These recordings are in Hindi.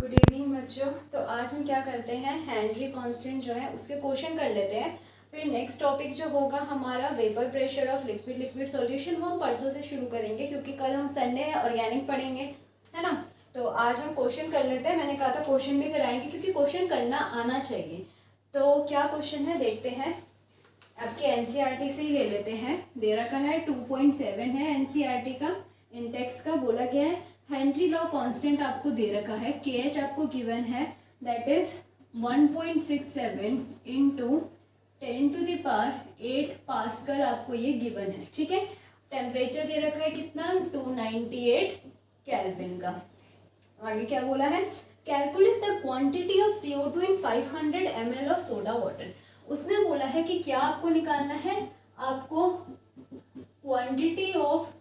गुड इवनिंग बच्चों। तो आज हम क्या करते हैं, हेनरी कांस्टेंट जो है उसके क्वेश्चन कर लेते हैं। फिर नेक्स्ट टॉपिक जो होगा हमारा vapour pressure of liquid liquid solution, वो हम परसों से शुरू करेंगे क्योंकि कल हम संडे है ऑर्गेनिक पढ़ेंगे, है ना। तो आज हम क्वेश्चन कर लेते हैं। मैंने कहा था क्वेश्चन भी कराएंगे क्योंकि क्वेश्चन करना आना चाहिए। तो क्या क्वेश्चन है देखते हैं। आपके एनसीईआरटी से ही ले लेते हैं। दे रखा है 2.7 है एनसीईआरटी का, इंटेक्स का बोला गया है। हेनरी लॉ कांस्टेंट आपको दे रखा है, KH आपको गिवन है, दैट इज 1.67 इंटू 10⁸ पास्कल आपको ये गिवन है, ठीक है। टेम्परेचर दे रखा है कितना, 298 केल्विन का। आगे क्या बोला है, calculate the quantity of CO2 in 500 ml of soda water. उसने बोला है कि क्या आपको निकालना है, आपको क्वांटिटी ऑफ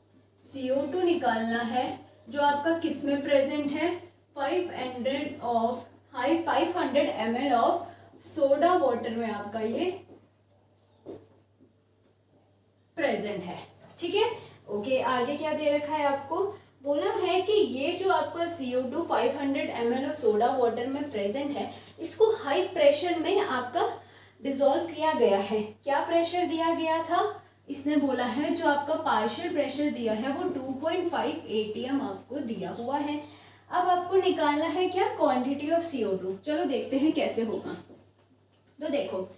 CO2 निकालना है जो आपका किस में प्रेजेंट है, 500 ml ऑफ सोडा वाटर में आपका ये प्रेजेंट है, ठीक है। ओके, आगे क्या दे रखा है आपको, बोला है कि ये जो आपका CO2 500 ml of soda water में प्रेजेंट है, इसको हाई प्रेशर में आपका डिसॉल्व किया गया है। क्या प्रेशर दिया गया था, इसने बोला है जो आपका पार्शियल प्रेशर दिया है वो 2.5 atm आपको दिया हुआ है। अब आपको निकालना है क्या, क्वांटिटी ऑफ CO2। चलो देखते हैं कैसे होगा। तो देखो,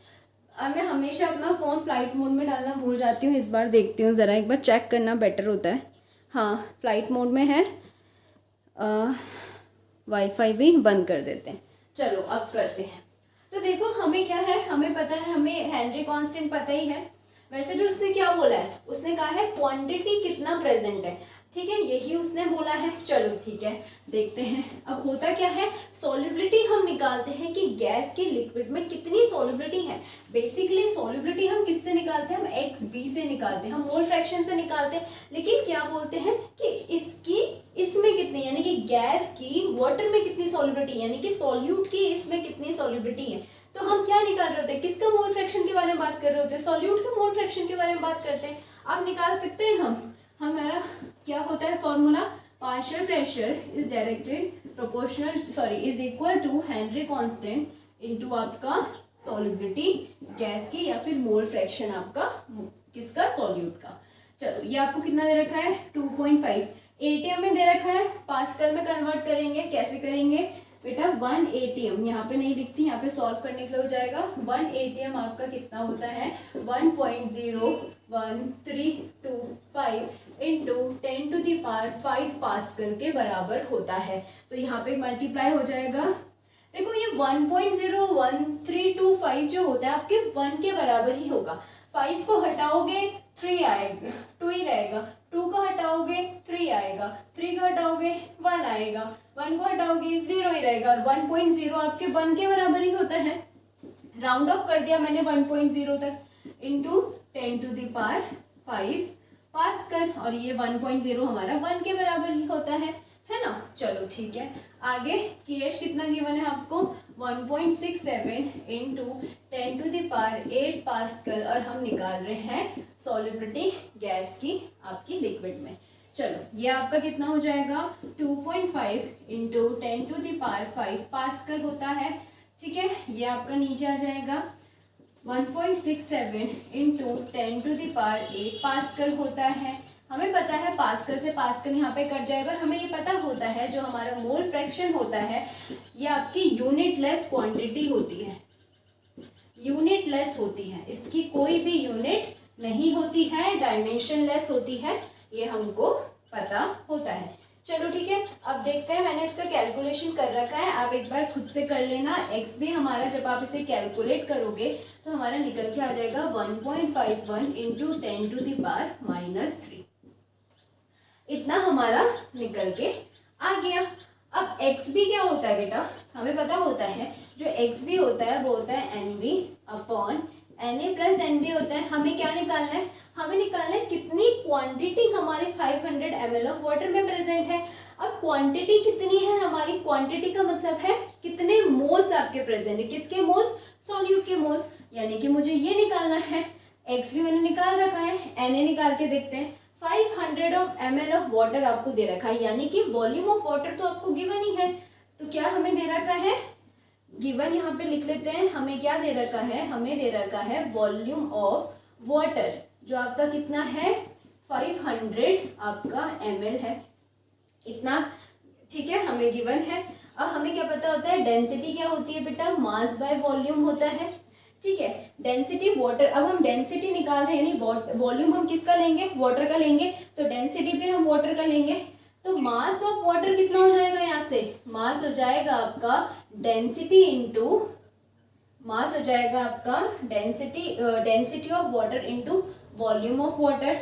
अब मैं हमेशा अपना फ़ोन फ्लाइट मोड में डालना भूल जाती हूँ, इस बार देखती हूँ ज़रा, एक बार चेक करना बेटर होता है। हाँ, फ्लाइट मोड में है। वाईफाई भी बंद कर देते हैं। चलो अब करते हैं। तो देखो हमें क्या है, हमें पता है, हमें हेनरी कांस्टेंट पता ही है। वैसे भी उसने क्या बोला है, उसने कहा है क्वांटिटी कितना प्रेजेंट है, ठीक है, यही उसने बोला है। चलो ठीक है, देखते हैं अब होता क्या है। सॉल्युबिलिटी हम निकालते हैं कि गैस के लिक्विड में कितनी सॉल्युबिलिटी है। बेसिकली सॉल्युबिलिटी हम किससे निकालते हैं, हम XB से निकालते हैं, हम मोल फ्रैक्शन से निकालते हैं। लेकिन क्या बोलते हैं कि इसकी इसमें कितनी, यानी कि गैस की वाटर में कितनी सॉल्युबिलिटी, यानी कि सॉल्यूट की इसमें कितनी सॉल्युबिलिटी है। तो हम क्या निकाल रहे होते हैं, किसका मोल फ्रैक्शन के बारे में बात कर रहे होते हैं, सॉल्यूट के मोल फ्रैक्शन के बारे में बात करते हैं। आप निकाल सकते हैं हम, हमारा क्या होता है formula, partial pressure is directly proportional is equal to Henry constant into आपका सॉल्युबिलिटी गैस की या फिर मोल फ्रैक्शन आपका किसका, सॉल्यूट का। चलो ये आपको कितना दे रखा है, 2.5 atm में दे रखा है, पास्कल में कन्वर्ट करेंगे। कैसे करेंगे बेटा, 1 atm यहाँ पे नहीं दिखती, यहाँ पे सॉल्व करने के लिए हो जाएगा। 1 atm आपका कितना होता है, 1.01325 इंटू 10⁵ पास्कल के बराबर होता है। तो यहाँ पे मल्टीप्लाई हो जाएगा। देखो ये 1.01325 जो होता है आपके 1 के बराबर ही होगा। 5 को हटाओगे 3 आएगा, 2 ही रहेगा। 2 को हटाओगे 3 आएगा, 3 को हटाओगे 1 आएगा, 1 को हटाओगे 0 ही रहेगा। और 1.0 आपके 1 के बराबर ही होता है। राउंड ऑफ कर दिया मैंने 1.0 तक, इंटू 10⁵ पास्कल, और ये 1.0 हमारा 1 के बराबर ही होता है ना। चलो ठीक है, आगे KH कितना गिवन है आपको, 1.67 इंटू 10⁸ पास्कल, और हम निकाल रहे हैं सॉल्युबिलिटी गैस की आपकी लिक्विड में। चलो ये आपका कितना हो जाएगा, 2.5 इंटू 10⁵ पास्कल होता है, ठीक है। ये आपका नीचे आ जाएगा 1.67 इंटू 10⁸ पास्कल होता है। हमें पता है पास्कल से पास्कल यहाँ पे कट जाएगा, और हमें ये पता होता है जो हमारा मोल फ्रैक्शन होता है ये आपकी यूनिटलेस क्वांटिटी होती है, यूनिटलेस होती है, इसकी कोई भी यूनिट नहीं होती है, डायमेंशनलेस होती है, ये हमको पता होता है। चलो ठीक है, अब देखते हैं। मैंने इसका कैलकुलेशन कर रखा है, आप एक बार खुद से कर लेना। XB हमारा जब आप इसे कैलकुलेट करोगे तो हमारा निकल के आ जाएगा 1.51 इंटू 10⁻⁻3, इतना हमारा निकल के आ गया। अब XB क्या होता है बेटा, हमें पता होता है जो XB होता है वो होता है NB upon Na plus NB होता है। हमें क्या निकालना है, हमें निकालना है कितनी क्वांटिटी हमारे 500 ml ऑफ वाटर में प्रेजेंट है। अब क्वांटिटी कितनी है हमारी, क्वांटिटी का मतलब है कितने मोल्स आपके प्रेजेंट है, किसके मोल्स, सॉल्यूट के मोल्स, यानी कि मुझे ये निकालना है। XB मैंने निकाल रखा है, Na निकाल के देखते हैं। 500 ml ऑफ वाटर आपको दे रखा है, यानी कि वॉल्यूम ऑफ वाटर तो आपको गिवन ही है। तो क्या हमें दे रखा है गिवन, यहाँ पे लिख लेते हैं, हमें क्या दे रखा है, हमें दे रखा है वॉल्यूम ऑफ वाटर जो आपका कितना है 500 आपका ml है, इतना, ठीक है, हमें गिवन है। अब हमें क्या पता होता है, डेंसिटी क्या होती है बेटा, मास बाय वॉल्यूम होता है, ठीक है। डेंसिटी वाटर, अब हम डेंसिटी निकाल रहे हैं, यानी वॉल्यूम हम किसका लेंगे, वाटर का लेंगे, तो डेंसिटी पे हम वाटर का लेंगे, तो मास ऑफ वाटर कितना हो जाएगा, यहाँ से मास हो जाएगा आपका डेंसिटी इंटू, मास हो जाएगा आपका density of water into volume of water.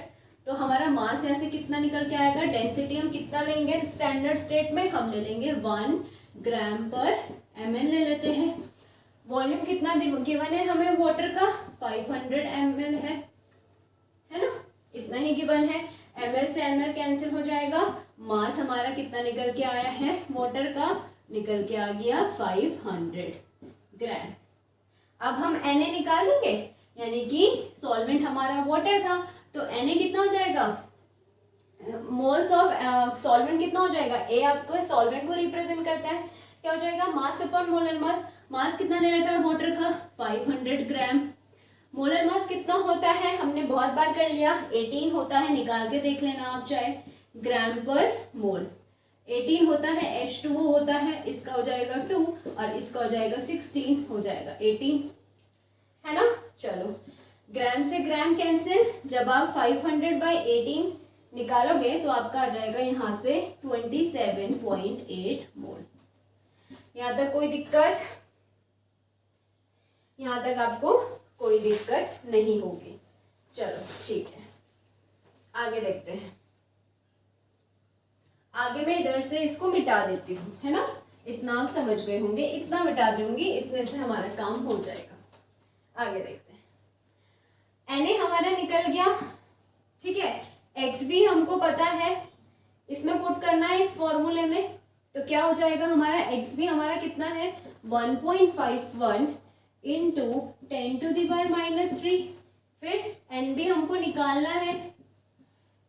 तो हमारा मास यहाँ से कितना निकल के आएगा, डेंसिटी हम कितना लेंगे स्टैंडर्ड स्टेट में, हम ले लेंगे 1 ग्राम पर ml ले लेते हैं। वॉल्यूम कितना गिवन है हमें वाटर का 500 ml है ना, इतना ही गिवन है। ml से ml कैंसिल हो जाएगा, मास हमारा कितना निकल के आया है वाटर का, निकल के आ गया 500 ग्राम। अब हम Na निकालेंगे, यानी कि सॉल्वेंट हमारा वाटर था, तो Na कितना हो जाएगा, मोल्स ऑफ सॉल्वेंट कितना हो जाएगा, A आपको सॉल्वेंट को रिप्रेजेंट करता है, क्या हो जाएगा मास अपॉन मोलर मास। मास कितना दे रखा है वाटर का 500 ग्राम। मोलर मास कितना होता है, हमने बहुत बार कर लिया, 18 होता है, निकाल के देख लेना आप चाहे, ग्राम पर मोल 18 होता है, H2O होता है, इसका हो जाएगा 2 और इसका हो जाएगा 16, हो जाएगा 18, है ना। चलो ग्राम से ग्राम कैंसिल, जब आप 500/18 निकालोगे तो आपका आ जाएगा यहाँ से 27.8 मोल। यहाँ तक कोई दिक्कत, यहाँ तक आपको कोई दिक्कत नहीं होगी। चलो ठीक है, आगे देखते हैं। आगे मैं इधर से इसको मिटा देती हूँ, है ना, इतना आप समझ गए होंगे, इतना मिटा दूंगी, इतने से हमारा काम हो जाएगा। आगे देखते हैं, Na हमारा निकल गया, ठीक है, X भी हमको पता है, इसमें पुट करना है इस फॉर्मूले में, तो क्या हो जाएगा हमारा X भी हमारा कितना है 1.51 इंटू 10⁻⁻3। फिर N भी हमको निकालना है,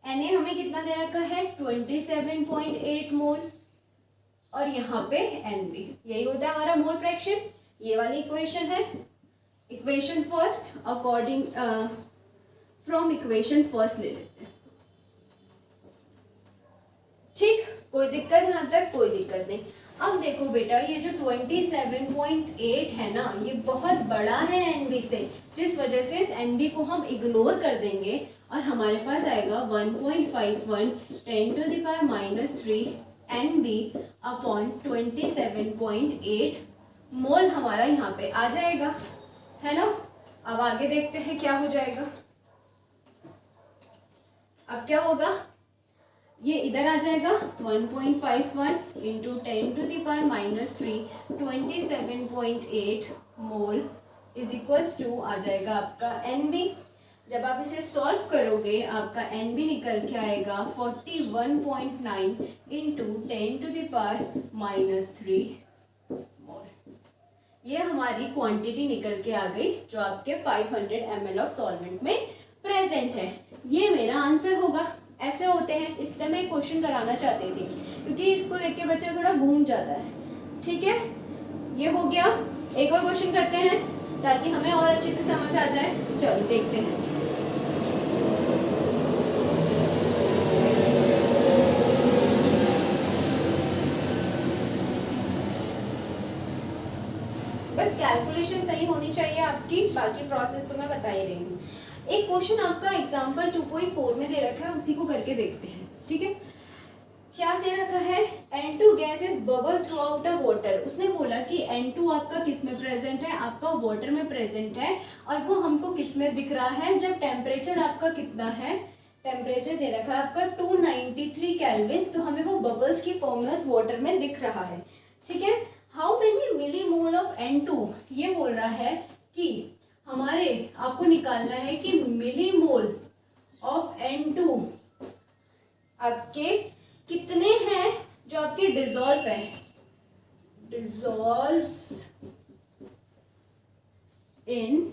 Na हमें कितना दे रखा है 27.8 मोल, और यहाँ पे N भी, यही होता है हमारा मोल फ्रैक्शन। ये वाली इक्वेशन है, equation first, according from equation first ले लेते हैं, ठीक, कोई दिक्कत यहाँ तक, कोई दिक्कत नहीं। अब देखो बेटा, ये जो 27.8 है ना, ये बहुत बड़ा है NB से, जिस वजह से इस NB को हम इग्नोर कर देंगे और हमारे पास आएगा 1.51 10⁻⁻3 NB अपॉन 27.8 मोल हमारा यहाँ पे आ जाएगा, है ना। अब आगे देखते हैं क्या हो जाएगा। अब क्या होगा, ये इधर आ जाएगा 1.51 into 10⁻⁻3 27.8 mole is equals to आ जाएगा आपका NB। जब आप इसे सॉल्व करोगे आपका NB निकल के आएगा 41.9 इंटू 10⁻⁻3 मोल। ये हमारी क्वांटिटी निकल के आ गई जो आपके 500 ml ऑफ सॉल्वेंट में प्रेजेंट है। ये मेरा आंसर होगा। ऐसे होते हैं, इसलिए मैं क्वेश्चन कराना चाहती थी, क्योंकि इसको देख के बच्चा थोड़ा घूम जाता है। ठीक है, ये हो गया। एक और क्वेश्चन करते हैं ताकि हमें और अच्छे से समझ आ जाए। चलो देखते हैं। बस कैलकुलेशन सही होनी चाहिए आपकी, बाकी प्रोसेस तो मैं बता ही रही हूँ। एक क्वेश्चन आपका एग्जाम्पल 2.4 में दे रखा है, उसी को करके देखते हैं। ठीक है, क्या दे रखा है, N2 gas is bubble through out a water. उसने बोला कि N2 आपका किस में प्रेजेंट है, आपका वाटर में प्रेजेंट है, और वो हमको किस में दिख रहा है, जब टेम्परेचर आपका कितना है, टेम्परेचर दे रखा है आपका 293 केल्विन, तो हमें वो बबल्स की फॉर्म में उस वाटर में दिख रहा है। ठीक है, how many millimole of N2, ये बोल रहा है कि हमारे आपको निकालना है कि मिलीमोल ऑफ N2 आपके कितने हैं जो आपके डिजॉल्व है, dissolves in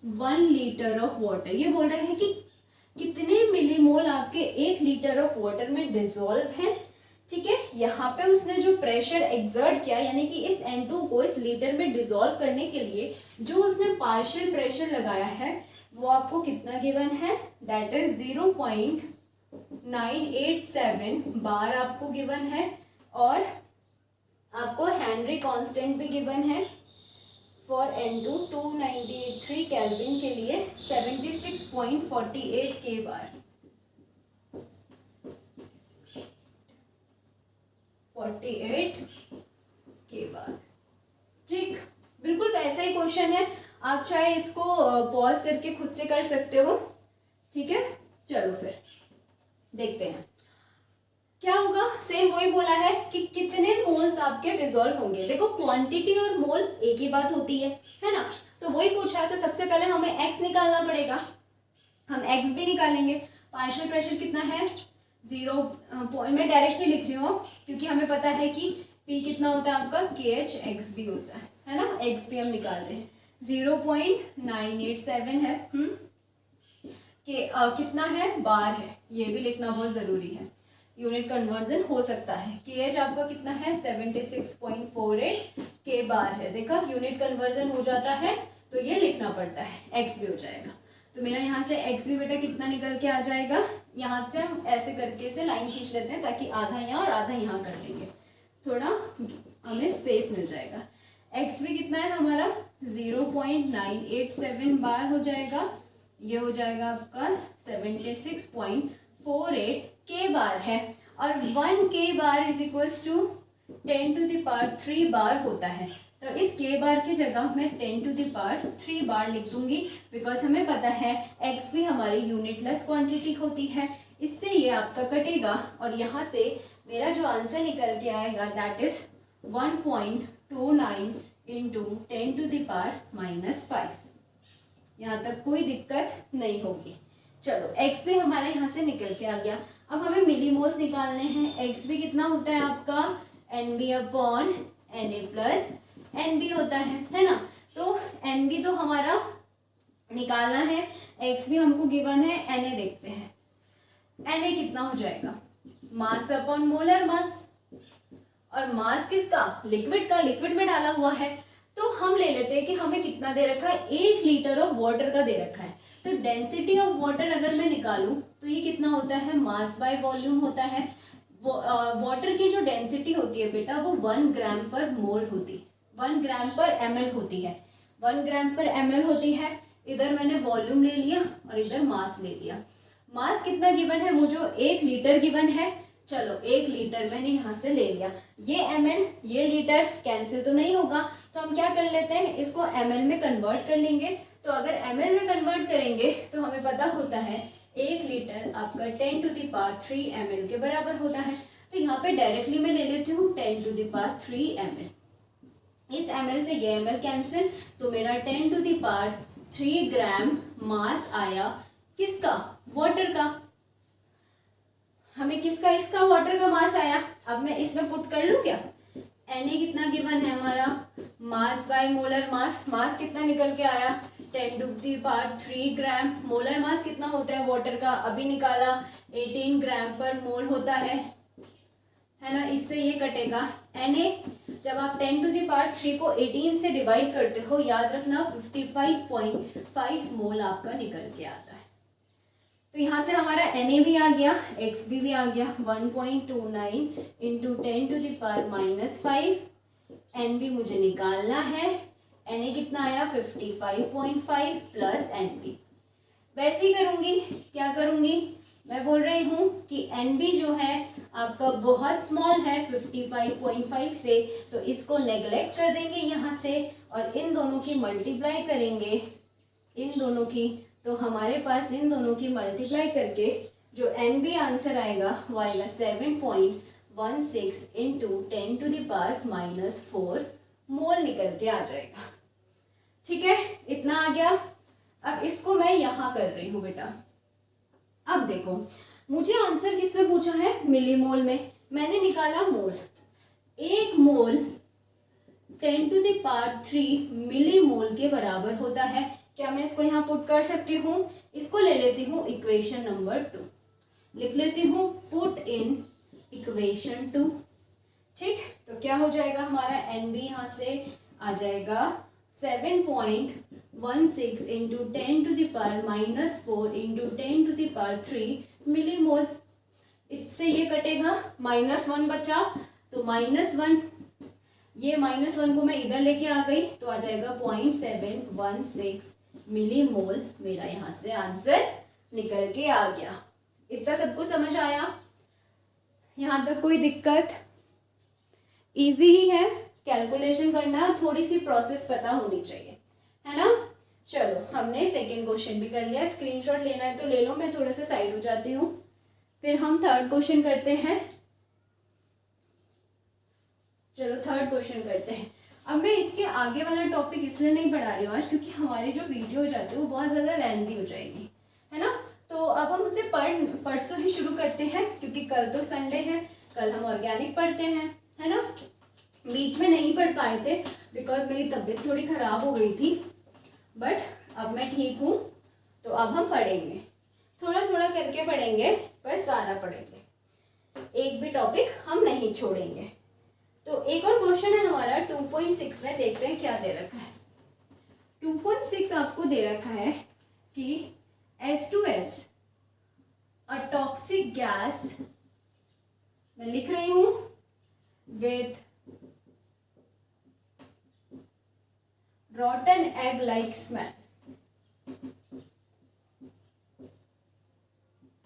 1 litre of water. ये बोल रहे हैं कि कितने मिलीमोल आपके 1 लीटर ऑफ वाटर में डिजॉल्व है। ठीक है। यहाँ पे उसने जो प्रेशर एक्सर्ट किया, यानी कि इस N2 को इस लीटर में डिसॉल्व करने के लिए जो उसने पार्शियल प्रेशर लगाया है वो आपको कितना गिवन है, दैट इज 0.987 बार आपको गिवन है, और आपको हेनरी कांस्टेंट भी गिवन है फॉर N2 293 केल्विन के लिए 76.48 के बार 48 के बाद। ठीक, बिल्कुल वैसा ही क्वेश्चन है, आप चाहे इसको पॉज करके खुद से कर सकते हो। ठीक है, चलो फिर देखते हैं क्या होगा। सेम वही बोला है कि कितने मोल्स आपके डिसॉल्व होंगे। देखो क्वांटिटी और मोल एक ही बात होती है ना, तो वही पूछा है। तो सबसे पहले हमें x निकालना पड़ेगा, हम x भी निकालेंगे। पार्शियल प्रेशर कितना है 0 पॉइंट, मैं डायरेक्टली लिख रही हूँ क्योंकि हमें पता है कि P कितना होता है आपका KH भी होता है ना, x भी हम निकाल रहे हैं 0.987 है कि कितना है बार है, ये भी लिखना बहुत ज़रूरी है। यूनिट कन्वर्जन हो सकता है। KH आपका कितना है 76.48 के बार है। देखा, यूनिट कन्वर्जन हो जाता है तो ये लिखना पड़ता है, x भी हो जाएगा। तो मेरा यहाँ से x भी बेटा कितना निकल के आ जाएगा, यहाँ से हम ऐसे करके से लाइन खींच लेते हैं ताकि आधा यहाँ और आधा यहाँ कर लेंगे, थोड़ा हमें स्पेस मिल जाएगा। x भी कितना है हमारा 0.987 बार हो जाएगा, ये हो जाएगा आपका 76.48 के बार है, और 1 के बार is equals to 10 to the power 3 बार होता है। तो इस के बार की जगह मैं 10 टू द पावर 3 बार लिख दूंगी, बिकॉज हमें पता है x भी हमारी यूनिटलेस क्वांटिटी होती है। इससे ये आपका कटेगा और यहाँ से मेरा जो आंसर निकल के आएगा that is 1.29 into 10 to the power -5। यहाँ तक कोई दिक्कत नहीं होगी। चलो x भी हमारे यहाँ से निकल के आ गया। अब हमें मिलीमोल्स निकालने हैं। x भी कितना होता है आपका NB/Na प्लस NB होता है ना। तो NB तो हमारा निकालना है, x भी हमको गिवन है, Na देखते हैं। Na कितना हो जाएगा, मास अपॉन मोलर मास, और मास किसका, लिक्विड का, लिक्विड में डाला हुआ है। तो हम ले लेते हैं कि हमें कितना दे रखा है, 1 लीटर ऑफ वाटर का दे रखा है। तो डेंसिटी ऑफ वाटर अगर मैं निकालूं तो ये कितना होता है, मास बाय वॉल्यूम होता है। वाटर की जो डेंसिटी होती है बेटा वो 1 ग्राम पर मोल होती है, 1 ग्राम पर ml होती है, 1 ग्राम पर ml होती है। इधर मैंने वॉल्यूम ले लिया और इधर मास ले लिया। मास कितना गिवन है, मुझे 1 लीटर गिवन है। चलो 1 लीटर मैंने यहाँ से ले लिया, ये ml ये लीटर कैंसिल तो नहीं होगा, तो हम क्या कर लेते हैं, इसको ml में कन्वर्ट कर लेंगे। तो अगर ml में कन्वर्ट करेंगे तो हमें पता होता है 1 लीटर आपका 10 टू द पावर 3 ml के बराबर होता है। तो यहाँ पे डायरेक्टली मैं ले लेती हूँ 10 टू द पावर 3 ml, इस ml से ये ml कैंसिल, तो मेरा 10 टू द पावर 3 ग्राम मास आया, किसका, वाटर का। हमें किसका, इसका वाटर का मास आया। अब मैं इसमें पुट कर लूँ क्या, Na कितना गिवन है हमारा, मास बाय मोलर मास, मास कितना निकल के आया 10 to the power 3 gram. Molar mass कितना होता है वाटर का, अभी निकाला 18 ग्राम पर मोल होता है ना। इससे ये कटेगा Na, जब आप 10 टू द पावर 3 को 18 से डिवाइड करते हो, याद रखना 55.5 मोल आपका निकल के आता है। तो यहाँ से हमारा Na भी आ गया, Xb भी आ गया, 1.29 into 10 to the power -5। Nb मुझे निकालना है, Na कितना आया 55.5 प्लस Nb। वैसे ही करूँगी, क्या करूँगी, मैं बोल रही हूँ कि Nb जो है आपका बहुत स्मॉल है 55.5 से, तो इसको नेगलेक्ट कर देंगे यहाँ से और इन दोनों की मल्टीप्लाई करेंगे, इन दोनों की। तो हमारे पास इन दोनों की मल्टीप्लाई करके जो Nb आंसर आएगा वो आएगा 7.16 इंटू 10 टू द पावर -4 मोल निकल के आ जाएगा। ठीक है, इतना आ गया। अब इसको मैं यहाँ कर रही हूँ बेटा। अब देखो मुझे आंसर किस में पूछा है, मिलीमोल में, मैंने निकाला मोल। 1 मोल 10 टू द पावर 3 मिलीमोल के बराबर होता है। क्या मैं इसको यहाँ पुट कर सकती हूँ, इसको ले लेती हूँ इक्वेशन नंबर 2, लिख लेती हूँ पुट इन इक्वेशन 2। ठीक, तो क्या हो जाएगा हमारा एन बी यहाँ से आ जाएगा 7.16 इंटू 10⁻⁻4 इंटू 10⁻³ मिलीमोल। इससे ये कटेगा, -1 बचा, तो -1, ये -1 को मैं इधर लेके आ गई तो आ जाएगा 0.716 मिलीमोल। मेरा यहाँ से आंसर निकल के आ गया। इतना सबको समझ आया? यहाँ तक कोई दिक्कत? इजी ही है, कैलकुलेशन करना, थोड़ी सी प्रोसेस पता होनी चाहिए, है ना। चलो, हमने सेकंड क्वेश्चन भी कर लिया। स्क्रीनशॉट लेना है तो ले लो, मैं थोड़ा सा साइड हो जाती हूँ। फिर हम थर्ड क्वेश्चन करते हैं। चलो थर्ड क्वेश्चन करते हैं। अब मैं इसके आगे वाला टॉपिक इसलिए नहीं पढ़ा रही हूँ आज, क्योंकि हमारी जो वीडियो हो जाती है वो बहुत ज़्यादा लेंथी हो जाएगी, है ना। तो अब हम उसे परसों ही शुरू करते हैं, क्योंकि कल तो संडे है, कल हम ऑर्गेनिक पढ़ते हैं, है ना। बीच में नहीं पढ़ पाए थे बिकॉज मेरी तबीयत थोड़ी ख़राब हो गई थी, बट अब मैं ठीक हूँ, तो अब हम पढ़ेंगे, थोड़ा थोड़ा करके पढ़ेंगे, पर सारा पढ़ेंगे, एक भी टॉपिक हम नहीं छोड़ेंगे। तो एक और क्वेश्चन है हमारा 2.6 में, देखते हैं क्या दे रखा है। 2.6 आपको दे रखा है कि H2S अ टॉक्सिक गैस, मैं लिख रही हूं, विथ रॉटन एग लाइक स्मेल।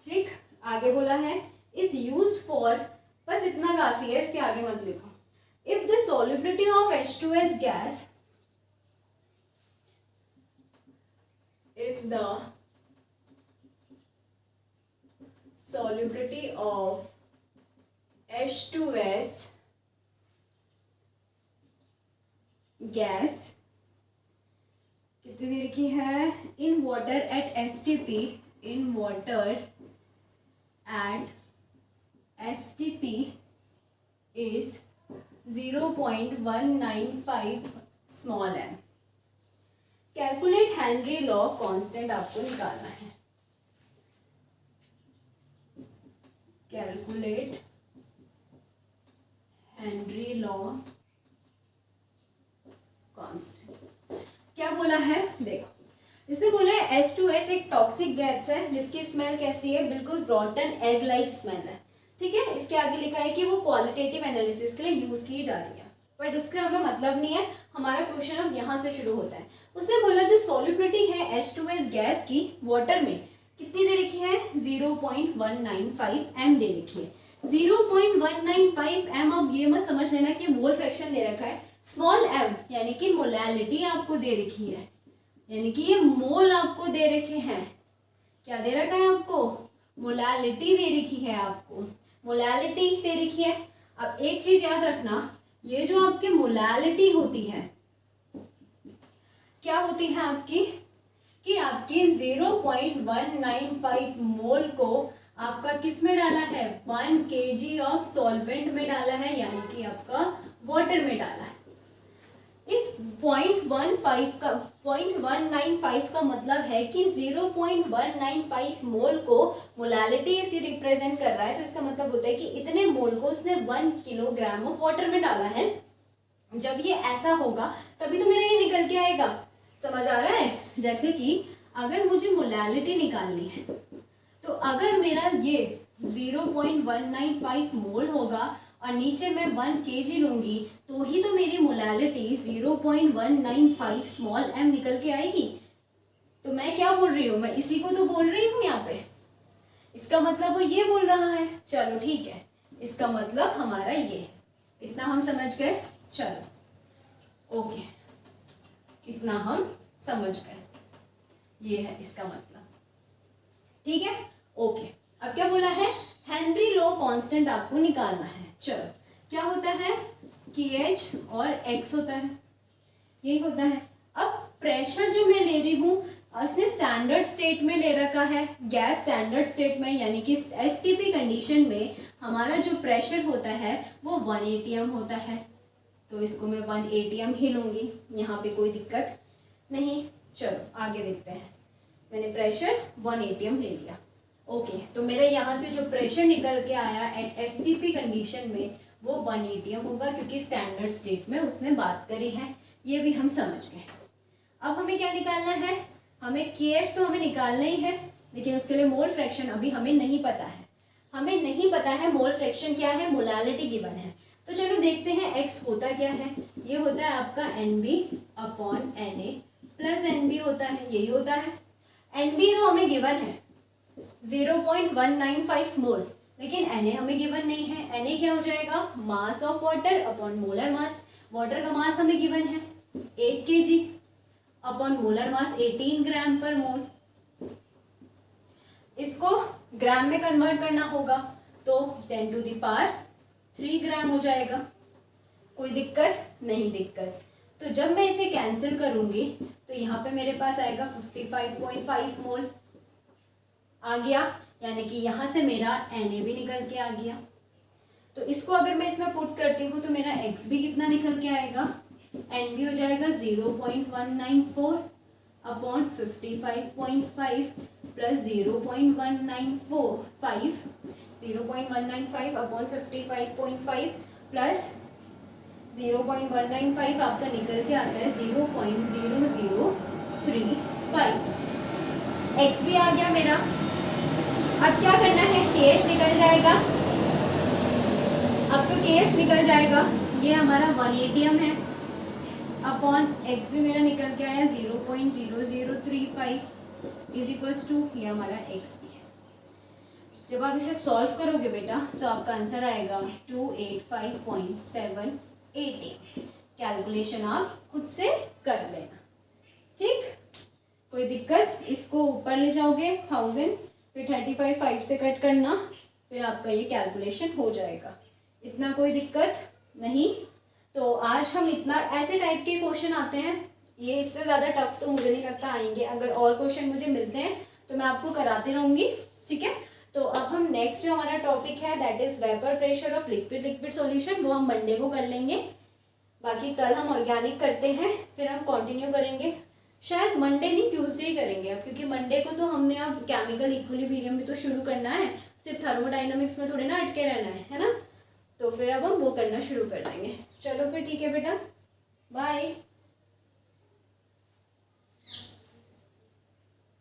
ठीक, आगे बोला है इज यूज्ड फॉर, बस इतना काफी है, इसके आगे मत लिखो। If the solubility of H2S gas, if the solubility of H2S gas कितनी देर की है, in water at STP, in water at STP is 0.195 small m। Calculate Henry law constant आपको निकालना है। Calculate Henry law constant. क्या बोला है देखो, इसमें बोला है H2S एक टॉक्सिक गैस है जिसकी स्मेल कैसी है, बिल्कुल रॉटन एग लाइक स्मेल है। ठीक है, इसके आगे लिखा है कि वो क्वालिटेटिव एनालिसिस के लिए यूज की जा रही है, बट उसका हमें मतलब नहीं है। हमारा क्वेश्चन अब यहाँ से शुरू होता है। उसने बोला जो सॉल्युबिलिटी है H2S गैस की वाटर में कितनी दे रखी है, 0.195 m दे रखी है। 0.195 m, अब ये मत समझ लेना कि मोल फ्रैक्शन दे रखा है, स्मॉल m यानी कि मोलैलिटी आपको दे रखी है, यानी कि ये मोल आपको दे रखे हैं। क्या दे रखा है आपको, मोलैलिटी दे रखी है, आपको मोलैलिटी दे रखी है। अब एक चीज याद रखना, ये जो आपकी मोलैलिटी होती है क्या होती है आपकी, कि आपकी 0.195 मोल को आपका किस में डाला है, 1 kg ऑफ सॉल्वेंट में डाला है, यानी कि आपका वाटर में डाला है। इस 0.195 का मतलब है कि 0.195 मोल को मोलैलिटी इसे रिप्रेजेंट कर रहा है, तो इसका मतलब होता है कि इतने मोल को उसने 1 किलोग्राम ऑफ वाटर में डाला है। जब ये ऐसा होगा तभी तो मेरा ये निकल के आएगा, समझ आ रहा है। जैसे कि अगर मुझे मोलैलिटी निकालनी है, तो अगर मेरा ये 0.195 मोल होगा और नीचे मैं 1 kg लूंगी, तो ही तो मेरी मोलैलिटी 0.195 स्मॉल m निकल के आएगी। तो मैं क्या बोल रही हूँ, मैं इसी को तो बोल रही हूँ यहाँ पे, इसका मतलब वो ये बोल रहा है। चलो ठीक है, इसका मतलब हमारा ये, इतना हम समझ गए। चलो ओके, इतना हम समझ गए, ये है इसका मतलब, ठीक है ओके। अब क्या बोला है, हेनरी लॉ कांस्टेंट आपको निकालना है। चलो क्या होता है कि H और X होता है, यही होता है। अब प्रेशर जो मैं ले रही हूँ, इसने स्टैंडर्ड स्टेट में ले रखा है, गैस स्टैंडर्ड स्टेट में, यानी कि STP कंडीशन में हमारा जो प्रेशर होता है वो 1 atm होता है, तो इसको मैं 1 atm ही लूँगी, यहाँ पे कोई दिक्कत नहीं। चलो आगे देखते हैं, मैंने प्रेशर 1 atm ले लिया। ओके, तो मेरा यहाँ से जो प्रेशर निकल के आया एट एसटीपी कंडीशन में वो 1 atm होगा, क्योंकि स्टैंडर्ड स्टेट में उसने बात करी है, ये भी हम समझ गए। अब हमें क्या निकालना है, हमें केएच तो हमें निकालना ही है, लेकिन उसके लिए मोल फ्रैक्शन अभी हमें नहीं पता है। हमें नहीं पता है मोल फ्रैक्शन क्या है, मोलालिटी गिवन है। तो चलो देखते हैं एक्स होता क्या है। ये होता है आपका NB upon NA plus NB होता है, यही होता है। NB तो हमें गिवन है 0.195 मोल, लेकिन Na हमें गिवन नहीं है। Na क्या हो जाएगा, mass of water upon molar mass. Water का मास हमें गिवन है 1 kg अपॉन मोलर मास 18 ग्राम पर मोल। इसको ग्राम में कन्वर्ट करना होगा तो 10 टू द पावर 3 ग्राम हो जाएगा। कोई दिक्कत नहीं दिक्कत। तो जब मैं इसे कैंसिल करूंगी तो यहाँ पे मेरे पास आएगा 55.5 मोल आ गया, यानी कि यहाँ से मेरा Na भी निकल के आ गया। तो इसको अगर मैं इसमें पुट करती हूँ तो मेरा X भी कितना निकल के आएगा, NB हो जाएगा 0.194 अपॉन 55.5 प्लस 0.195 अपॉन 55.5 प्लस 0.195 आपका निकल के आता है 0.0035। X भी आ गया मेरा। अब क्या करना है, KH निकल जाएगा। अब तो KH निकल जाएगा, ये हमारा 1 atm है अपॉन X भी मेरा निकल के आया 0.0035 इज इक्वल्स टू ये हमारा X भी है। जब आप इसे सॉल्व करोगे बेटा तो आपका आंसर आएगा 285.7 atm। कैलकुलेशन आप खुद से कर लेना, ठीक, कोई दिक्कत। इसको ऊपर ले जाओगे 1000, फिर 35 5 से कट करना, फिर आपका ये कैलकुलेशन हो जाएगा, इतना कोई दिक्कत नहीं। तो आज हम इतना ऐसे टाइप के क्वेश्चन आते हैं, ये इससे ज़्यादा टफ तो मुझे नहीं लगता आएंगे। अगर और क्वेश्चन मुझे मिलते हैं तो मैं आपको कराती रहूँगी, ठीक है। तो अब हम नेक्स्ट जो हमारा टॉपिक है that is vapour pressure of liquid solution, वो हम मंडे को कर लेंगे। बाकी कल हम ऑर्गेनिक करते हैं, फिर हम कंटिन्यू करेंगे। शायद मंडे नहीं ट्यूसडे ही करेंगे अब, क्योंकि मंडे को तो हमने अब केमिकल इक्विलिब्रियम भी तो शुरू करना है, सिर्फ थर्मोडाइनमिक्स में थोड़ी ना अटके रहना है ना। तो फिर अब हम वो करना शुरू कर देंगे। चलो फिर ठीक है बेटा, बाय।